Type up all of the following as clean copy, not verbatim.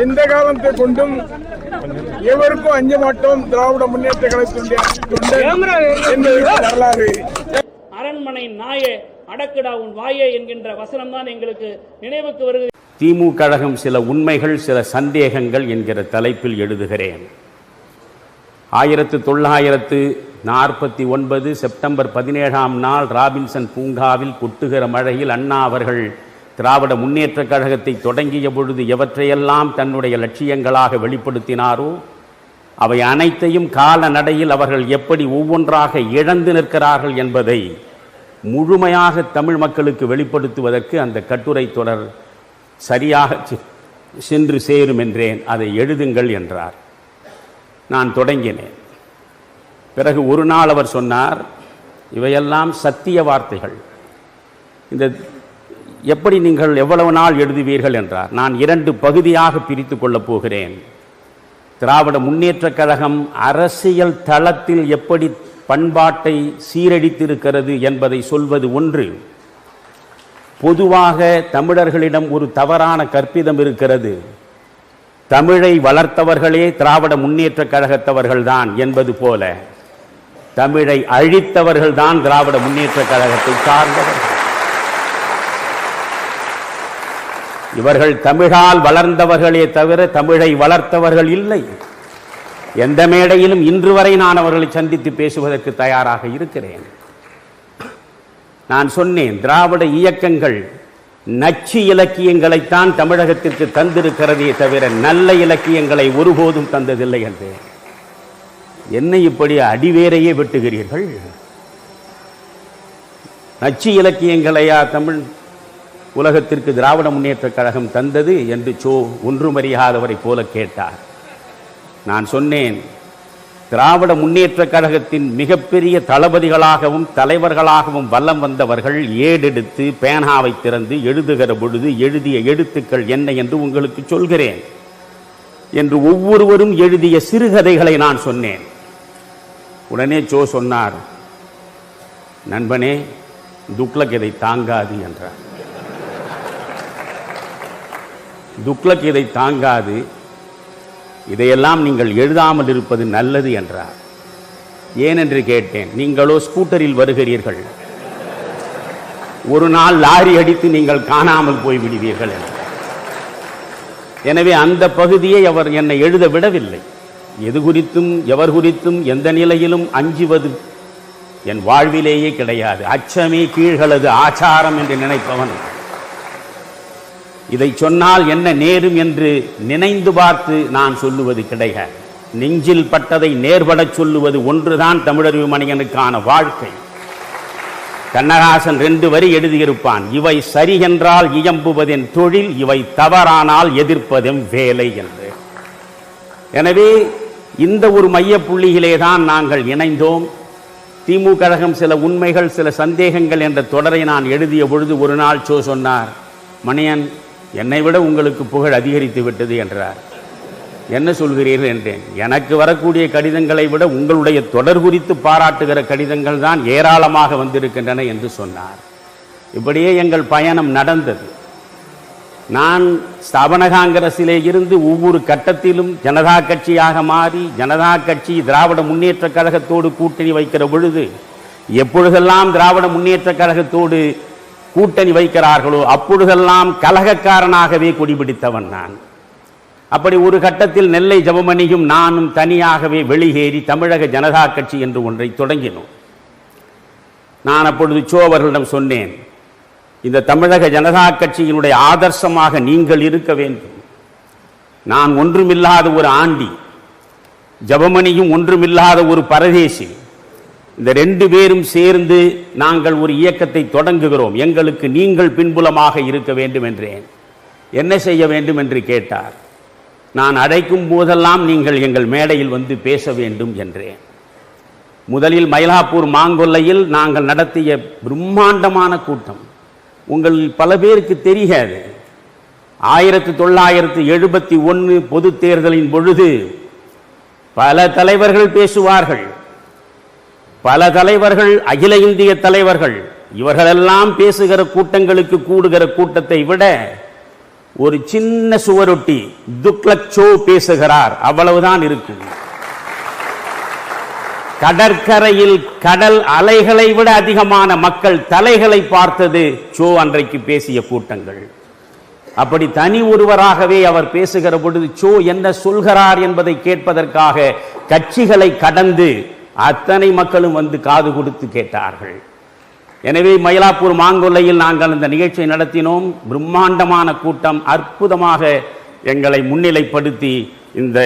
எந்த காலத்தை கொண்டும் எவருக்கும் அஞ்ச மாட்டோம். திராவிட முன்னேற்ற கழகத்தினுடைய வரலாறு. அரண்மனை நாயே அடக்குடா உன் வாயே என்கின்ற வசனம் தான் எங்களுக்கு நினைவுக்கு வருகிறது. திமுக கழகம் சில உண்மைகள் சில சந்தேகங்கள் என்கிற தலைப்பில் எழுதுகிறேன். 1949 செப்டம்பர் 17ஆம் நாள் ராபின்சன் பூங்காவில் கொட்டுகிற மழையில் அண்ணா அவர்கள் திராவிட முன்னேற்ற கழகத்தை தொடங்கிய பொழுது எவற்றையெல்லாம் தன்னுடைய லட்சியங்களாக வெளிப்படுத்தினாரோ அவை அனைத்தையும் கால நடையில் அவர்கள் எப்படி ஒவ்வொன்றாக இழந்து நிற்கிறார்கள் என்பதை முழுமையாக தமிழ் மக்களுக்கு வெளிப்படுத்துவதற்கு அந்த கட்டுரை தொடர் சரியாக சென்று சேரும் என்றேன். அதை எழுதுங்கள் என்றார். நான் தொடங்கினேன். பிறகு ஒரு நாள் அவர் சொன்னார், இவையெல்லாம் சத்திய வார்த்தைகள், இந்த எப்படி நீங்கள் எவ்வளவு நாள் எழுதுவீர்கள் என்றார். நான் 2 பகுதியாக பிரித்து கொள்ளப் போகிறேன். திராவிட முன்னேற்ற கழகம் அரசியல் தளத்தில் எப்படி பண்பாட்டை சீரழித்திருக்கிறது என்பதை சொல்வது ஒன்று. பொதுவாக தமிழர்களிடம் ஒரு தவறான கற்பிதம் இருக்கிறது, தமிழை வளர்த்தவர்களே திராவிட முன்னேற்ற கழகத்தவர்கள்தான் என்பது போல தமிழை அழித்தவர்கள்தான் திராவிட முன்னேற்ற கழகத்தை சார்ந்தவர்கள். இவர்கள் தமிழால் வளர்ந்தவர்களே தவிர தமிழை வளர்த்தவர்கள் இல்லை. எந்த மேடையிலும் இன்று வரை நான் அவர்களை சந்தித்து பேசுவதற்கு தயாராக இருக்கிறேன். நான் சொன்னேன், திராவிட இயக்கங்கள் நச்சு இலக்கியங்களைத்தான் தமிழகத்திற்கு தந்திருக்கிறதே தவிர நல்ல இலக்கியங்களை ஒருபோதும் தந்ததில்லை என்றேன். என்னை இப்படி அடிவேரையே வெட்டுகிறீர்கள்? நச்சு இலக்கியங்களையா தமிழ் உலகத்திற்கு திராவிட முன்னேற்ற கழகம் தந்தது என்று ஒன்றுமறியாதவரை போல கேட்டார். நான் சொன்னேன், திராவிட முன்னேற்ற கழகத்தின் மிகப்பெரிய தளபதிகளாகவும் தலைவர்களாகவும் வலம் வந்தவர்கள் ஏடெடுத்து பேனாவை திறந்து எழுதுகிற பொழுது எழுதிய எழுத்துக்கள் என்ன என்று உங்களுக்கு சொல்கிறேன் என்று ஒவ்வொருவரும் எழுதிய சிறுகதைகளை நான் சொன்னேன். உடனே சொன்னார், நண்பனே துக்ளக் இதை தாங்காது என்றார். துக்ளக் இதை தாங்காது, இதையெல்லாம் நீங்கள் எழுதாமல் இருப்பது நல்லது என்றார். ஏனென்று கேட்டேன். நீங்களோ ஸ்கூட்டரில் வருகிறீர்கள், ஒரு நாள் லாரி அடித்து நீங்கள் காணாமல் போய்விடுவீர்கள் என்றார். எனவே அந்த பகுதியை அவர் என்னை எழுத விடவில்லை. எது குறித்தும் எவர் குறித்தும் எந்த நிலையிலும் அஞ்சுவது என் வாழ்விலேயே கிடையாது. அச்சமே கீழ்களது ஆச்சாரம் என்று நினைப்பவன். இதை சொன்னால் என்ன நேரும் என்று நினைந்து பார்த்து நான் சொல்லுவது கிடையாது. நெஞ்சில் பட்டதை நேர்படச் சொல்லுவது ஒன்றுதான் தமிழறிவு மணியனுக்கான வாழ்க்கை. கண்ணதாசன் 2 வரி எழுதியிருப்பான், இவை சரி என்றால் இயம்புவதென் தொழில், இவை தவறானால் எதிர்ப்பதும் வேலை என்று. எனவே இந்த ஒரு மைய புள்ளியிலே தான் நாங்கள் இணைந்தோம். திமுக கழகம் சில உண்மைகள் சில சந்தேகங்கள் என்ற தொடரை நான் எழுதிய பொழுது ஒரு நாள் சொன்னார், மணியன் என்னை விட உங்களுக்கு புகழ் அதிகரித்து விட்டது என்றார். என்ன சொல்கிறீர்கள் என்றேன். எனக்கு வரக்கூடிய கடிதங்களை விட உங்களுடைய தொடர் குறித்து பாராட்டுகிற கடிதங்கள் தான் ஏராளமாக வந்திருக்கின்றன என்று சொன்னார். இப்படியே எங்கள் பயணம் நடந்தது. நான் ஸ்தாபன காங்கிரசிலே இருந்து ஒவ்வொரு கட்டத்திலும் ஜனதா கட்சியாக மாறி ஜனதா கட்சி திராவிட முன்னேற்ற கழகத்தோடு கூட்டணி வைக்கிற பொழுது எப்பொழுதெல்லாம் திராவிட முன்னேற்ற கழகத்தோடு கூட்டணி வைக்கிறார்களோ அப்பொழுதெல்லாம் கலகக்காரனாகவே கொடிபிடித்தவன் நான். அப்படி ஒரு கட்டத்தில் நெல்லை ஜெபமணியும் நானும் தனியாகவே வெளியேறி தமிழக ஜனதா கட்சி என்று ஒன்றை தொடங்கினோம். நான் அப்பொழுது அவர்களிடம் சொன்னேன், இந்த தமிழக ஜனதா கட்சியினுடைய ஆதர்சமாக நீங்கள் இருக்க வேண்டும். நான் ஒன்றுமில்லாத ஒரு ஆண்டி, ஜெபமணியும் ஒன்றுமில்லாத ஒரு பரதேசி. இந்த 2 பேரும் சேர்ந்து நாங்கள் ஒரு இயக்கத்தை தொடங்குகிறோம், எங்களுக்கு நீங்கள் பின்புலமாக இருக்க வேண்டும் என்றேன். என்ன செய்ய வேண்டும் என்று கேட்டார். நான் அழைக்கும் போதெல்லாம் நீங்கள் எங்கள் மேடையில் வந்து பேச வேண்டும் என்றேன். முதலில் மயிலாப்பூர் மாங்கொல்லையில் நாங்கள் நடத்திய பிரம்மாண்டமான கூட்டம் உங்கள் பல பேருக்கு தெரியாது. 1971 பொது தேர்தலின் பொழுது பல தலைவர்கள் பேசுவார்கள், பல தலைவர்கள் அகில இந்திய தலைவர்கள், இவர்களெல்லாம் பேசுகிற கூட்டங்களுக்கு கூடுகிற கூட்டத்தை விட ஒரு சின்ன சுவரொட்டி துக்ளக் சோ பேசுகிறார், அவ்வளவுதான் இருக்கும். கடற்கரையில் கடல் அலைகளை விட அதிகமான மக்கள் தலைகளை பார்த்தது சோ அன்றைக்கு பேசிய கூட்டங்கள். அப்படி தனி ஒருவராகவே அவர் பேசுகிற பொழுது சோ என்ன சொல்கிறார் என்பதை கேட்பதற்காக கட்சிகளை கடந்து அத்தனை மக்களும் வந்து காது கொடுத்து கேட்டார்கள். எனவே மயிலாப்பூர் மாங்கொல்லையில் நாங்கள் இந்த நிகழ்ச்சியை நடத்தினோம். பிரம்மாண்டமான கூட்டம் அற்புதமாக எங்களை முன்னிலைப்படுத்தி இந்த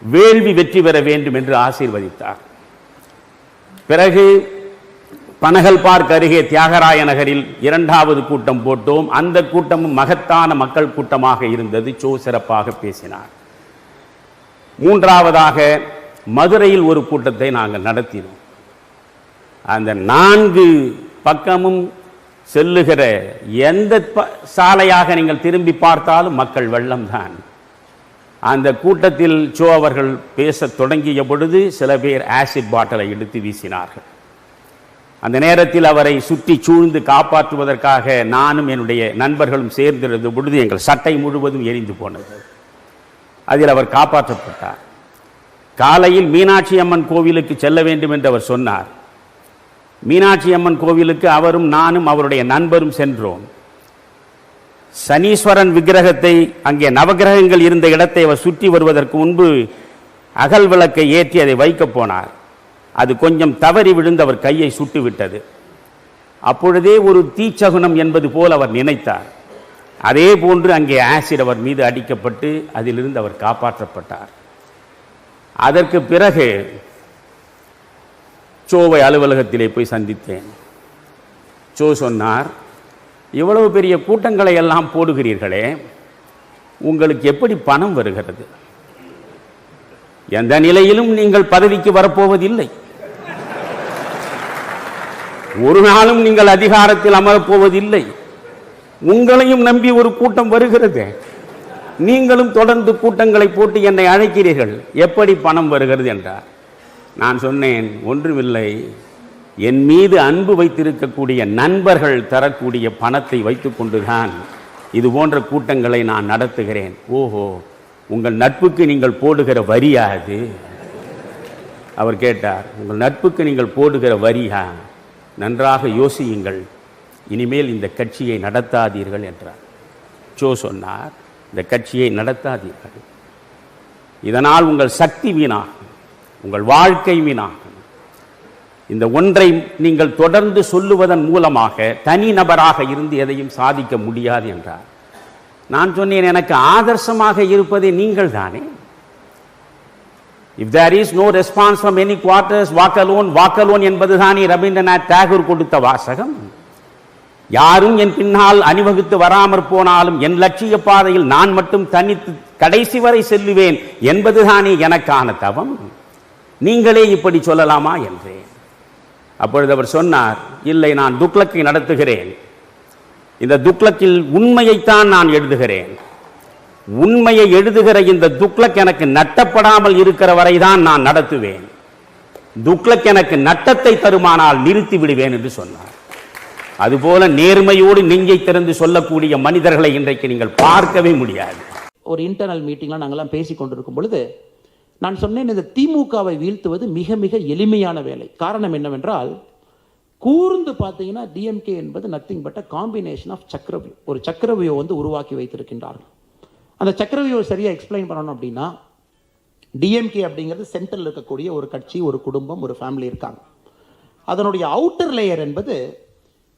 வேள்வி வெற்றி பெற வேண்டும் என்று ஆசீர்வதித்தார். பிறகு பனகல் பார்க் அருகே தியாகராய நகரில் 2வது கூட்டம் போட்டோம். அந்த கூட்டமும் மகத்தான மக்கள் கூட்டமாக இருந்தது. சோ சிறப்பாக பேசினார். 3வதாக மதுரையில் ஒரு கூட்டத்தை நாங்கள் நடத்தினோம். அந்த 4 பக்கமும் செல்லுகிற எந்த சாலையாக நீங்கள் திரும்பி பார்த்தாலும் மக்கள் வெள்ளம்தான். அந்த கூட்டத்தில் சோ அவர்கள் பேசத் தொடங்கிய பொழுது சில பேர் ஆசிட் பாட்டிலை எடுத்து வீசினார்கள். அந்த நேரத்தில் அவரை சுற்றி சூழ்ந்து காப்பாற்றுவதற்காக நானும் என்னுடைய நண்பர்களும் சேர்ந்திருந்த பொழுது எங்கள் சட்டை முழுவதும் எரிந்து போனது. அதில் அவர் காப்பாற்றப்பட்டார். காலையில் மீனாட்சி அம்மன் கோவிலுக்கு செல்ல வேண்டும் என்று அவர் சொன்னார். மீனாட்சி அம்மன் கோவிலுக்கு அவரும் நானும் அவருடைய நண்பரும் சென்றோம். சனீஸ்வரன் விக்கிரகத்தை, அங்கே நவகிரகங்கள் இருந்த இடத்தை அவர் சுற்றி வருவதற்கு முன்பு அகல் விளக்கை ஏற்றி அதை வைக்க போனார். அது கொஞ்சம் தவறி விழுந்து அவர் கையை சுட்டு விட்டது. அப்பொழுதே ஒரு தீச்சகுனம் என்பது போல் அவர் நினைத்தார். அதே போன்று அங்கே ஆசிட் அவர் மீது அடிக்கப்பட்டு அதிலிருந்து அவர் காப்பாற்றப்பட்டார். அதற்கு பிறகு சோவை அலுவலகத்திலே போய் சந்தித்தேன். சோ சொன்னார், இவ்வளவு பெரிய கூட்டங்களை எல்லாம் போடுகிறீர்களே, உங்களுக்கு எப்படி பணம் வருகிறது? எந்த நிலையிலும் நீங்கள் பதவிக்கு வரப்போவதில்லை. ஒரு நாளும் நீங்கள் அதிகாரத்தில் அமரப்போவதில்லை. உங்களையும் நம்பி ஒரு கூட்டம் வருகிறது. நீங்களும் தொடர்ந்து கூட்டங்களை போட்டு என்னை அழைக்கிறீர்கள். எப்படி பணம் வருகிறது என்றார். நான் சொன்னேன், ஒன்றுமில்லை, என் மீது அன்பு வைத்திருக்கக்கூடிய நண்பர்கள் தரக்கூடிய பணத்தை வைத்துக் கொண்டுதான் இது போன்ற கூட்டங்களை நான் நடத்துகிறேன். ஓஹோ, உங்கள் நட்புக்கு நீங்கள் போடுகிற வரியா அது? அவர் கேட்டார், உங்கள் நட்புக்கு நீங்கள் போடுகிற வரியா? நன்றாக யோசியுங்கள், இனிமேல் இந்த கட்சியை நடத்தாதீர்கள் என்றார். சோ சொன்னார், இந்த கட்சியை நடத்தாதீர்கள், இதனால் உங்கள் சக்தி வீணாகும், உங்கள் வாழ்க்கை வீணாகும். இந்த ஒன்றை நீங்கள் தொடர்ந்து சொல்லுவதன் மூலமாக தனி நபராக இருந்து எதையும் சாதிக்க முடியாது என்றார். நான் சொன்னேன், எனக்கு ஆதர்சமாக இருப்பதே நீங்கள் தானே. If there is no response from any quarters, walk alone என்பதுதானே Rabindranath Tagore கொடுத்த வாசகம். யாரும் என் பின்னால் அணிவகுத்து வராமற் போனாலும் என் லட்சிய பாதையில் நான் மட்டும் தனித்து கடைசி வரை செல்லுவேன் என்பதுதானே எனக்கான தவம். நீங்களே இப்படி சொல்லலாமா என்றேன். அப்பொழுது அவர் சொன்னார், இல்லை, நான் துக்ளக்கை நடத்துகிறேன். இந்த துக்ளக்கில் உண்மையைத்தான் நான் எழுதுகிறேன். உண்மையை எழுதுகிற இந்த துக்ளக் எனக்கு நட்டப்படாமல் இருக்கிற வரைதான் நான் நடத்துவேன். துக்ளக் எனக்கு நட்டத்தை தருமானால் நிறுத்தி விடுவேன் என்று சொன்னார். அதுபோல நேர்மையோடு நெஞ்சை திறந்து சொல்லக்கூடிய மனிதர்களை இன்றைக்கு நீங்கள் பார்க்கவே முடியாது. ஒரு இன்டர்னல் மீட்டிங்ல நாங்கெல்லாம் பேசி கொண்டிருக்கும் பொழுது நான் சொன்னேன், இந்த திமுகவை வீழ்த்துவது மிக மிக எளிமையான வேலை. காரணம் என்னவென்றால், கூர்ந்து பார்த்தீங்கன்னா டிஎம்கே என்பது nothing but a combination of Chakravyuh. ஒரு சக்கரவியூ உருவாக்கி வைத்திருக்கின்றார்கள். அந்த சக்கரவியூ சரியாக எக்ஸ்பிளைன் பண்ணணும் அப்படின்னா, டிஎம்கே அப்படிங்கிறது சென்ட்ரல் இருக்கக்கூடிய ஒரு கட்சி, ஒரு குடும்பம், ஒரு ஃபேமிலி இருக்காங்க. அதனுடைய அவுட்டர் லேயர் என்பது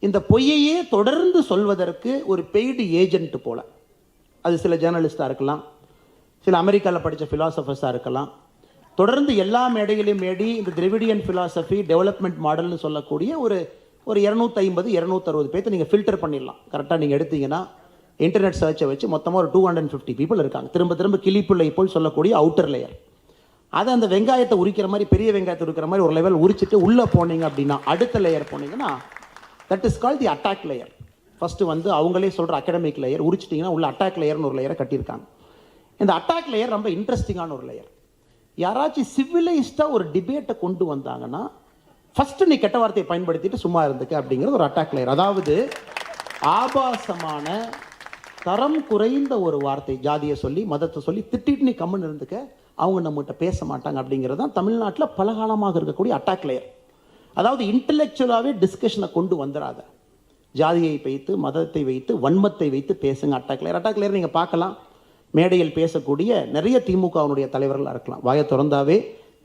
இந்த பொய்யையே தொடர்ந்து சொல்வதற்கு ஒரு பெய்டு ஏஜென்ட் போல. அது சில ஜேர்னலிஸ்டாக இருக்கலாம், சில அமெரிக்காவில் படித்த ஃபிலாசபர்ஸாக இருக்கலாம். தொடர்ந்து எல்லா மேடைகளையும் மேடி இந்த திராவிடியன் ஃபிலாசபி டெவலப்மெண்ட் மாடல்னு சொல்லக்கூடிய ஒரு 250-260 பேர்த்து நீங்கள் ஃபில்டர் பண்ணிடலாம். கரெக்டாக நீங்கள் எடுத்தீங்கன்னா இன்டர்நெட் சர்ச்சை வச்சு மொத்தமாக ஒரு 250 பீப்புள் இருக்காங்க. திரும்ப திரும்ப கிளிப்புள்ளை போல் சொல்லக்கூடிய அவுட்டர் லேயர். அதை அந்த வெங்காயத்தை உரிக்கிற மாதிரி, பெரிய வெங்காயத்தை உரிக்கிற மாதிரி ஒரு லெவல் உரிச்சிட்டு உள்ளே போனீங்க அப்படின்னா, அடுத்த லேயர் போனீங்கன்னா that is called the attack layer. First அவங்களே சொல்கிற அகடமிக் லேயர் உரிச்சிட்டிங்கன்னா உள்ள அட்டாக் லேயர்னு ஒரு லேயரை கட்டியிருக்காங்க. இந்த அட்டாக் லேயர் ரொம்ப இன்ட்ரெஸ்டிங்கான ஒரு லேயர். யாராச்சும் சிவிலைஸ்டாக ஒரு டிபேட்டை கொண்டு வந்தாங்கன்னா ஃபஸ்ட்டு நீ கெட்ட வார்த்தையை பயன்படுத்திட்டு சும்மா இருந்துக்க அப்படிங்கிறது ஒரு அட்டாக் லேயர். அதாவது ஆபாசமான தரம் குறைந்த ஒரு வார்த்தை, ஜாதியை சொல்லி மதத்தை சொல்லி திட்டிட்டு நீ கம்முன்னு இருந்துக்க, அவங்க நம்மகிட்ட பேச மாட்டாங்க அப்படிங்கிறது தான் தமிழ்நாட்டில் பல காலமாக இருக்கக்கூடிய அட்டாக் லேயர். அதாவது இன்டெலெக்சுவலாகவே டிஸ்கஷனை கொண்டு வந்துடாத, ஜாதியை வைத்து மதத்தை வைத்து வன்மத்தை வைத்து பேசுங்க. அட்டாக் லேயர் நீங்கள் பார்க்கலாம். மேடையில் பேசக்கூடிய நிறைய திமுகவினுடைய தலைவர்களாக இருக்கலாம், வாயை திறந்தாவே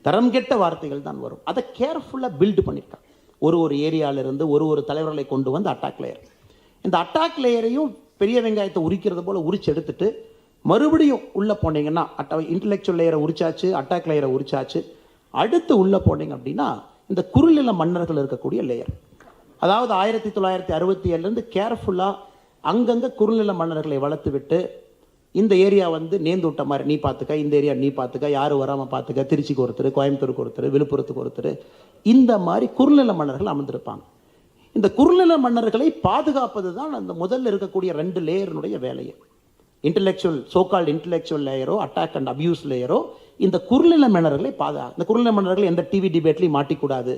தரம் கெட்ட வார்த்தைகள் தான் வரும். அதை கேர்ஃபுல்லாக பில்டு பண்ணியிருக்காங்க. ஒரு ஏரியாவிலிருந்து ஒரு தலைவர்களை கொண்டு வந்து அட்டாக் லேயர். இந்த அட்டாக் லேயரையும் பெரிய வெங்காயத்தை உரிக்கிறது போல் உரிச்சு எடுத்துட்டு மறுபடியும் உள்ளே போனீங்கன்னா இன்டெலெக்சுவல் லேயரை உரிச்சாச்சு, அட்டாக் லேயரை உரிச்சாச்சு. அடுத்து உள்ளே போனீங்க அப்படின்னா இந்த குறுநில மன்னர்கள் இருக்கக்கூடிய லேயர். அதாவது 1967 கேர்ஃபுல்லாக அங்கங்கே குறுநில மன்னர்களை வளர்த்து விட்டு இந்த ஏரியா வந்து நேர்ந்து விட்ட மாதிரி நீ பார்த்துக்க, இந்த ஏரியா நீ பார்த்துக்க, யாரும் வராமல் பார்த்துக்க, திருச்சிக்கு ஒருத்தர், கோயம்புத்தூருக்கு ஒருத்தர், விழுப்புரத்துக்கு ஒருத்தர், இந்த மாதிரி குறுநில மன்னர்கள் அமர்ந்திருப்பாங்க. இந்த குறுநில மன்னர்களை பாதுகாப்பது தான் அந்த முதல்ல இருக்கக்கூடிய 2 லேயரினுடைய வேலையை. சோகால்டு இன்டெலெக்சுவல் லேயரோ அட்டாக் அண்ட் அபியூஸ் லேயரோ இந்த குறுநில மன்னர்களை இந்த குறுநில மன்னர்கள் எந்த டிவி டிபேட்லையும் மாட்டிக்கூடாது,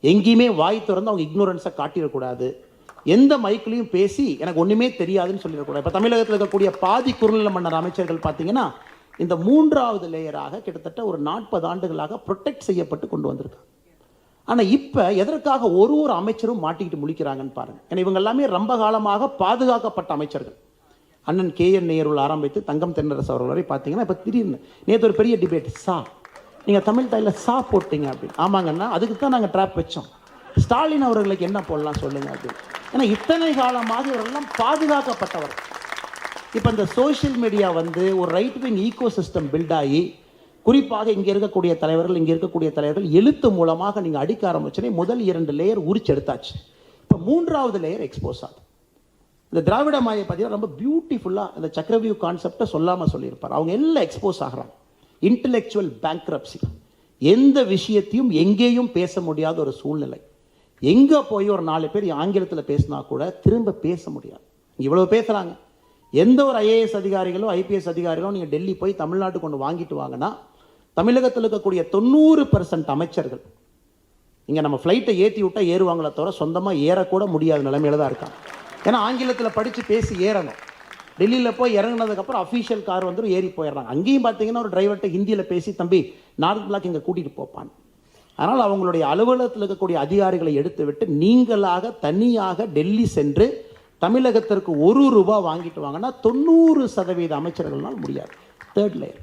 எங்கேயுமே வாய் திறந்து அவங்க இக்னோரன்ஸை காட்டிடக்கூடாது, எந்த மைக்கிலையும் பேசி எனக்கு ஒன்றுமே தெரியாதுன்னு சொல்லிடக்கூடாது. இப்போ தமிழகத்தில் இருக்கக்கூடிய பாதி குறுநில மன்னர் அமைச்சர்கள் பார்த்தீங்கன்னா இந்த 3வது லேயராக கிட்டத்தட்ட ஒரு 40 ஆண்டுகளாக ப்ரொடெக்ட் செய்யப்பட்டு கொண்டு வந்திருக்காங்க. ஆனால் இப்போ எதற்காக ஒரு அமைச்சரும் மாட்டிக்கிட்டு முழிக்கிறாங்கன்னு பாருங்க. ஏன்னா இவங்க எல்லாமே ரொம்ப காலமாக பாதுகாக்கப்பட்ட அமைச்சர்கள். அண்ணன் KN நேருவில் ஆரம்பித்து தங்கம் தென்னரசு அவர்கள் வரை பார்த்தீங்கன்னா இப்போ திடீர்னு நேற்று ஒரு பெரிய டிபேட், நீங்கள் தமிழ் தாயில் போட்டீங்க அப்படின்னு. ஆமாங்கன்னா அதுக்கு தான் நாங்கள் ட்ராப் வச்சோம். ஸ்டாலின் அவர்களுக்கு என்ன போடலாம் சொல்லுங்க அப்படின்னு. ஏன்னா இத்தனை காலமாக இவரெல்லாம் பாதுகாக்கப்பட்டவர். இப்போ இந்த சோஷியல் மீடியா வந்து ஒரு right wing ecosystem build ஆகி குறிப்பாக இங்கே இருக்கக்கூடிய தலைவர்கள் எழுத்து மூலமாக நீங்கள் அடிக்க ஆரம்பிச்சோன்னே முதல் 2 லேயர் உரிச்சு எடுத்தாச்சு. இப்போ 3வது லேயர் எக்ஸ்போஸ் ஆகுது. இந்த திராவிட மாயை பார்த்தீங்கன்னா ரொம்ப பியூட்டிஃபுல்லாக இந்த சக்கரவியூ கான்செப்டை சொல்லாமல் சொல்லியிருப்பார். அவங்க எல்லாம் எக்ஸ்போஸ் ஆகிறாங்க. இன்டெலெக்சுவல் பேங்க்ரப்சி, எந்த விஷயத்தையும் எங்கேயும் பேச முடியாத ஒரு சூழ்நிலை. எங்கே போய் ஒரு 4 பேர் ஆங்கிலத்தில் பேசினா கூட திரும்ப பேச முடியாது. இவ்வளோ பேசுகிறாங்க. எந்த ஒரு IAS அதிகாரிகளோ IPS அதிகாரிகளோ நீங்கள் டெல்லி போய் தமிழ்நாட்டுக்கு கொண்டு வாங்கிட்டு வாங்கினா தமிழகத்தில் இருக்கக்கூடிய 90% அமைச்சர்கள் இங்கே நம்ம ஃப்ளைட்டை ஏற்றி விட்டால் ஏறுவாங்களே தவிர சொந்தமாக ஏறக்கூட முடியாத நிலைமையில தான் இருக்காங்க. ஏன்னா ஆங்கிலத்தில் படித்து பேசி ஏறணும். டெல்லியில் போய் இறங்கினதுக்கப்புறம் அஃபீஷியல் கார் வந்து ஏறி போயிடுறாங்க. அங்கேயும் பார்த்தீங்கன்னா ஒரு டிரைவர்கிட்ட ஹிந்தியில் பேசி தம்பி நார்த் பிளாக் இங்கே கூட்டிகிட்டு போப்பான். அதனால் அவங்களுடைய அலுவலகத்தில் இருக்கக்கூடிய அதிகாரிகளை எடுத்து விட்டு நீங்களாக தனியாக டெல்லி சென்று தமிழகத்திற்கு ₹1 வாங்கிட்டு வாங்கன்னா 90% அமைச்சர்கள்னால் முடியாது. 3rd layer.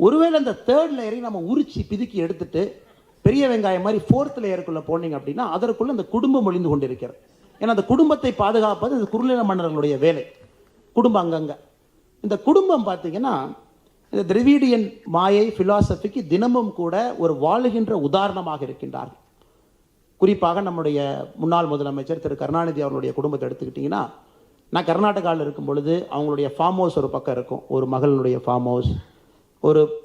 ஒருவேளை அந்த 3rd லேயரை நம்ம உரிச்சு பிதுக்கி எடுத்துட்டு பெரிய வெங்காயம் மாதிரி 4th லேயருக்குள்ளே போனீங்க அப்படின்னா அதற்குள்ள அந்த குடும்பம் ஒளிந்து கொண்டு இருக்கிறது. ஏன்னா அந்த குடும்பத்தை பாதுகாப்பது இந்த குறுநில மன்னர்களுடைய வேலை. குடும்பம் அங்கங்க. இந்த குடும்பம் பார்த்தீங்கன்னா இந்த திராவிடியன் மாயை பிலாசபிக்கு தினமும் கூட ஒரு வாழுகின்ற உதாரணமாக இருக்கின்றார்கள். குறிப்பாக நம்முடைய முன்னாள் முதலமைச்சர் திரு கருணாநிதி அவர்களுடைய குடும்பத்தை எடுத்துக்கிட்டிங்கன்னா, நான் கர்நாடகாவில் இருக்கும் பொழுது அவங்களுடைய ஃபார்ம் ஹவுஸ் ஒரு பக்கம் இருக்கும், ஒரு மகளுடைய ஃபார்ம் ஹவுஸ்,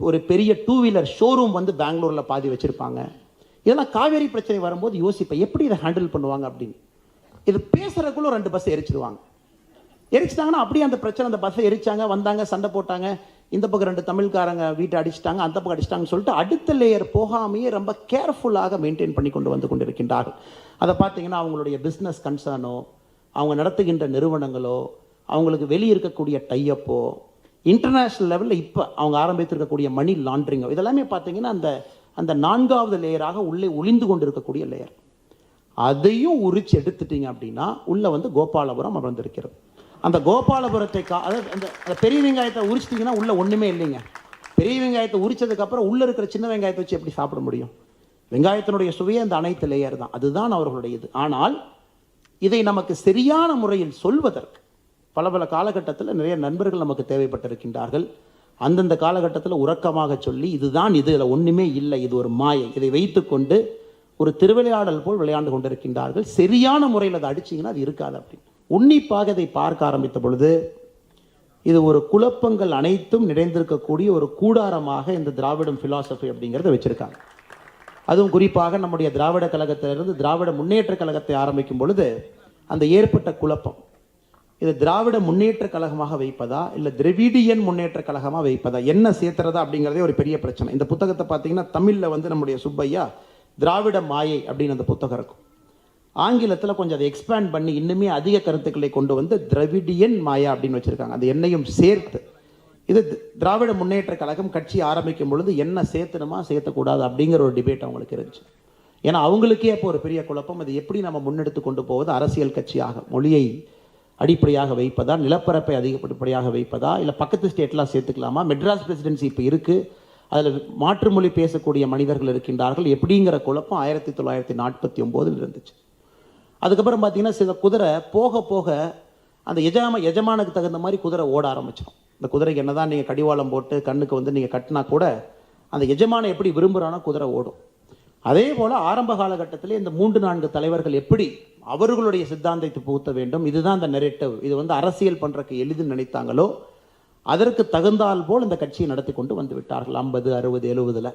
ஒரு பெரிய 2 வீலர் ஷோரூம் வந்து பெங்களூரில் பாதி வச்சுருப்பாங்க. இதெல்லாம் காவேரி பிரச்சனை வரும்போது யோசிப்பேன் எப்படி இதை ஹேண்டில் பண்ணுவாங்க அப்படின்னு. இது பேசுகிறதுக்குள்ள 2 பஸ் எரிச்சிடுவாங்க. எரிச்சிட்டாங்கன்னா அப்படியே அந்த பிரச்சனை, அந்த பஸ்ஸை எரிச்சாங்க, வந்தாங்க, சண்டை போட்டாங்க, இந்த பக்கம் 2 தமிழ்காரங்க வீட்டை அடிச்சிட்டாங்க, அந்த பக்கம் அடிச்சிட்டாங்கன்னு சொல்லிட்டு அடுத்த லேயர் போகாமையே ரொம்ப கேர்ஃபுல்லாக மெயின்டைன் பண்ணி கொண்டு கொண்டிருக்கின்றார்கள். அதை பார்த்தீங்கன்னா அவங்களுடைய பிஸ்னஸ் கன்சர்னோ, அவங்க நடத்துகின்ற நிறுவனங்களோ, அவங்களுக்கு வெளியே இருக்கக்கூடிய டைப்போ, இன்டர்நேஷ்னல் லெவலில் இப்போ அவங்க ஆரம்பித்திருக்கக்கூடிய மணி லாண்ட்ரிங்கோ, இதெல்லாமே பார்த்தீங்கன்னா அந்த 4வது லேயராக உள்ளே ஒளிந்து கொண்டு இருக்கக்கூடிய லேயர். அதையும் உரிச்சு எடுத்துட்டீங்க அப்படின்னா உள்ளே வந்து கோபாலபுரம் அமர்ந்திருக்கிறது. அந்த கோபாலபுரத்தை அதாவது அந்த பெரிய வெங்காயத்தை உரிச்சிட்டிங்கன்னா உள்ளே ஒன்றுமே இல்லைங்க. பெரிய வெங்காயத்தை உரிச்சதுக்கப்புறம் உள்ளே இருக்கிற சின்ன வெங்காயத்தை வச்சு எப்படி சாப்பிட முடியும்? வெங்காயத்தினுடைய சுவையே அந்த அனைத்து லேயர் தான். அதுதான் அவர்களுடைய இது. ஆனால் இதை நமக்கு சரியான முறையில் சொல்வதற்கு பல காலகட்டத்தில் நிறைய நண்பர்கள் நமக்கு தேவைப்பட்டிருக்கின்றார்கள். அந்தந்த காலகட்டத்தில் உறக்கமாக சொல்லி இதுதான், இதில் ஒன்றுமே இல்லை, இது ஒரு மாயை, இதை வைத்துக்கொண்டு ஒரு திருவிளையாடல் போல் விளையாண்டு கொண்டிருக்கின்றார்கள். சரியான முறையில் அதை அடிச்சிங்கன்னா அது இருக்காது அப்படின்னு உன்னிப்பாக இதை பார்க்க ஆரம்பித்த பொழுது இது ஒரு குழப்பங்கள் அனைத்தும் நிறைந்திருக்கக்கூடிய ஒரு கூடாரமாக இந்த திராவிடம் பிலாசபி அப்படிங்கிறத வச்சுருக்காங்க. அதுவும் குறிப்பாக நம்முடைய திராவிட கழகத்திலிருந்து திராவிட முன்னேற்ற கழகத்தை ஆரம்பிக்கும் பொழுது அந்த ஏற்பட்ட குழப்பம், இது திராவிட முன்னேற்ற கழகமாக வைப்பதா இல்லை திராவிடியன் முன்னேற்ற கழகமாக வைப்பதா, என்ன சேர்த்துறதா அப்படிங்கிறதே ஒரு பெரிய பிரச்சனை. இந்த புத்தகத்தை பார்த்தீங்கன்னா தமிழில் வந்து நம்முடைய சுப்பையா திராவிட மாயை அப்படின்னு அந்த புத்தகம் இருக்கும். ஆங்கிலத்தில் கொஞ்சம் அதை எக்ஸ்பேண்ட் பண்ணி இன்னுமே அதிக கருத்துக்களை கொண்டு வந்து திராவிடியன் மாயா அப்படின்னு வச்சுருக்காங்க. அந்த எண்ணையும் சேர்த்து இது திராவிட முன்னேற்ற கழகம் கட்சி ஆரம்பிக்கும் பொழுது என்ன சேர்த்தணுமா சேர்த்தக்கூடாது அப்படிங்கிற ஒரு டிபேட் அவங்களுக்கு இருந்துச்சு. ஏன்னா அவங்களுக்கே அப்போ ஒரு பெரிய குழப்பம், அது எப்படி நம்ம முன்னெடுத்து கொண்டு போவது, அரசியல் கட்சியாக மொழியை அடிப்படையாக வைப்பதா, நிலப்பரப்பை அதிகப்படிப்படையாக வைப்பதா, இல்லை பக்கத்து ஸ்டேட்லாம் சேர்த்துக்கலாமா, மெட்ராஸ் பிரசிடென்சி இப்போ இருக்குது, அதில் மாற்று மொழி பேசக்கூடிய மனிதர்கள் இருக்கின்றார்கள், எப்படிங்கிற குழப்பம் 1949 இருந்துச்சு. அதுக்கப்புறம் பார்த்தீங்கன்னா சில குதிரை போக போக அந்த எஜமானுக்கு தகுந்த மாதிரி குதிரை ஓட ஆரம்பிச்சிடும். இந்த குதிரைக்கு என்ன தான் நீங்கள் கடிவாளம் போட்டு கண்ணுக்கு வந்து நீங்கள் கட்டினா கூட அந்த எஜமானை எப்படி விரும்புகிறானோ குதிரை ஓடும். அதே போல் ஆரம்ப காலகட்டத்தில் இந்த 3-4 தலைவர்கள் எப்படி அவர்களுடைய சித்தாந்தத்தை புகுத்த வேண்டும், இதுதான் இந்த நெரேட்டிவ், இது வந்து அரசியல் பண்ணுறக்கு எளிது நினைத்தாங்களோ அதற்கு தகுந்தால் போல் இந்த கட்சியை நடத்தி கொண்டு வந்து விட்டார்கள் 50, 60, 70.